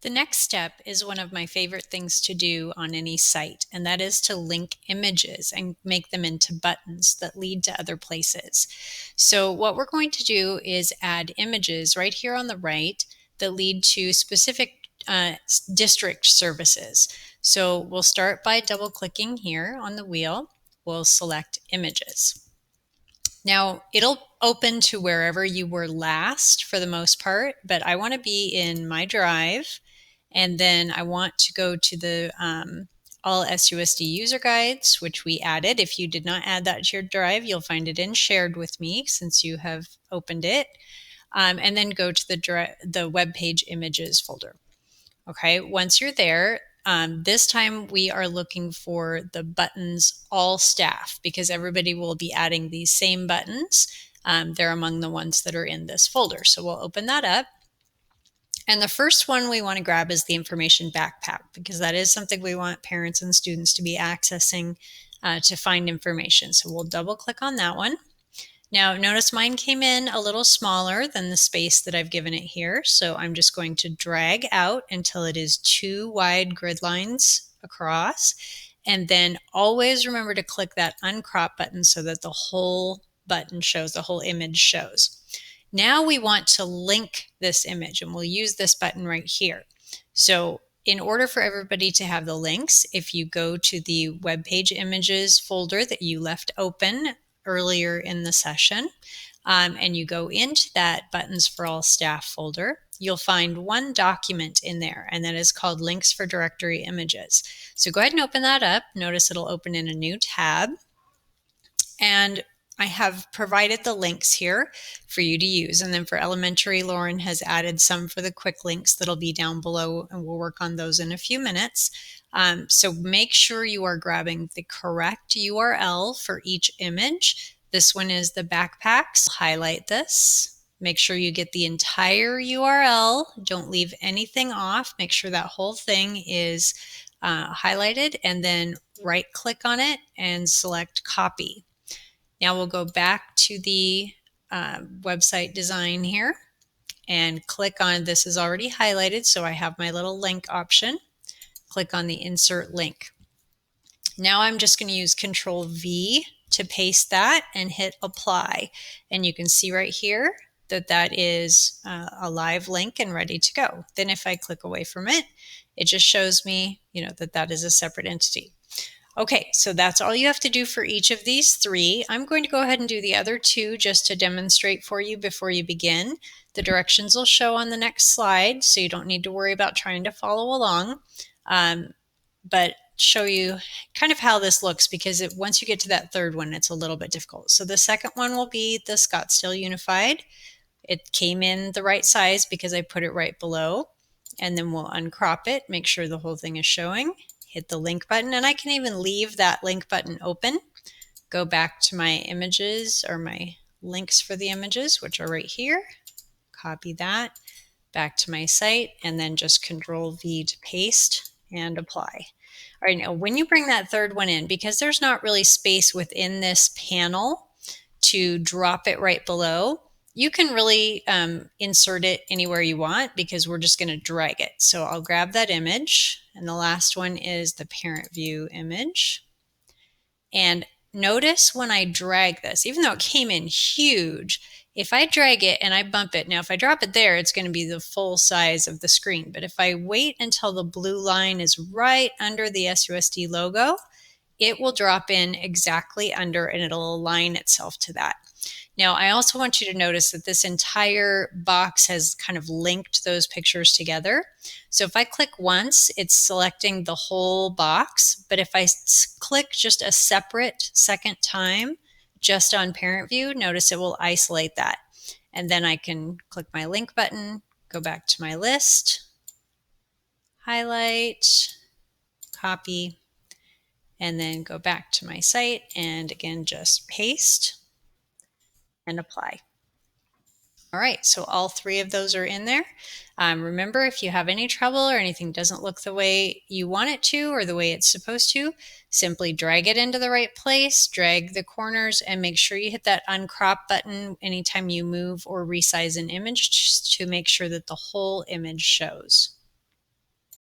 The next step is one of my favorite things to do on any site, and that is to link images and make them into buttons that lead to other places. So what we're going to do is add images right here on the right that lead to specific district services. So we'll start by double clicking here on the wheel. We'll select images. Now, it'll open to wherever you were last for the most part, but I want to be in my drive, and then I want to go to the all SUSD user guides, which we added. If you did not add that to your drive, you'll find it in shared with me since you have opened it. And then go to the Webpage images folder. Okay, once you're there, this time we are looking for the buttons all staff because everybody will be adding these same buttons. They're among the ones that are in this folder. So we'll open that up. And the first one we want to grab is the information backpack because that is something we want parents and students to be accessing to find information. So we'll double click on that one. Now notice mine came in a little smaller than the space that I've given it here. So I'm just going to drag out until it is 2 wide grid lines across. And then always remember to click that uncrop button so that the whole button shows, the whole image shows. Now we want to link this image and we'll use this button right here. So in order for everybody to have the links, if you go to the Webpage images folder that you left open earlier in the session, and you go into that Buttons for All Staff folder, you'll find one document in there, and that is called Links for Directory Images. So go ahead and open that up. Notice it'll open in a new tab. And I have provided the links here for you to use. And then for elementary, Lauren has added some for the quick links that'll be down below, and we'll work on those in a few minutes. So make sure you are grabbing the correct URL for each image. This one is the backpacks. Highlight this. Make sure you get the entire URL. Don't leave anything off. Make sure that whole thing is highlighted, and then right click on it and select copy. Now we'll go back to the website design here and click on, this is already highlighted, so I have my little link option. Click on the insert link. Now I'm just going to use Control V to paste that and hit apply. And you can see right here that that is a live link and ready to go. Then if I click away from it, it just shows me, that that is a separate entity. Okay, so that's all you have to do for each of these 3. I'm going to go ahead and do the other 2 just to demonstrate for you before you begin. The directions will show on the next slide, so you don't need to worry about trying to follow along, but show you kind of how this looks because once you get to that third one, it's a little bit difficult. So the second one will be the Scottsdale Unified. It came in the right size because I put it right below, and then we'll uncrop it, make sure the whole thing is showing. Hit the link button, and I can even leave that link button open. Go back to my images or my links for the images, which are right here. Copy that back to my site, and then just Control V to paste and apply. All right, now when you bring that third one in, because there's not really space within this panel to drop it right below, you can really insert it anywhere you want because we're just going to drag it. So I'll grab that image, and the last one is the parent view image. And notice when I drag this, even though it came in huge, if I drag it and I bump it, now if I drop it there, it's going to be the full size of the screen. But if I wait until the blue line is right under the SUSD logo, it will drop in exactly under and it'll align itself to that. Now, I also want you to notice that this entire box has kind of linked those pictures together. So if I click once, it's selecting the whole box. But if I click just a separate second time, just on parent view, notice it will isolate that. And then I can click my link button, go back to my list, highlight, copy, and then go back to my site and again, just paste and apply. All right, so all 3 of those are in there. Remember, if you have any trouble or anything doesn't look the way you want it to or the way it's supposed to, simply drag it into the right place, drag the corners, and make sure you hit that uncrop button anytime you move or resize an image to make sure that the whole image shows.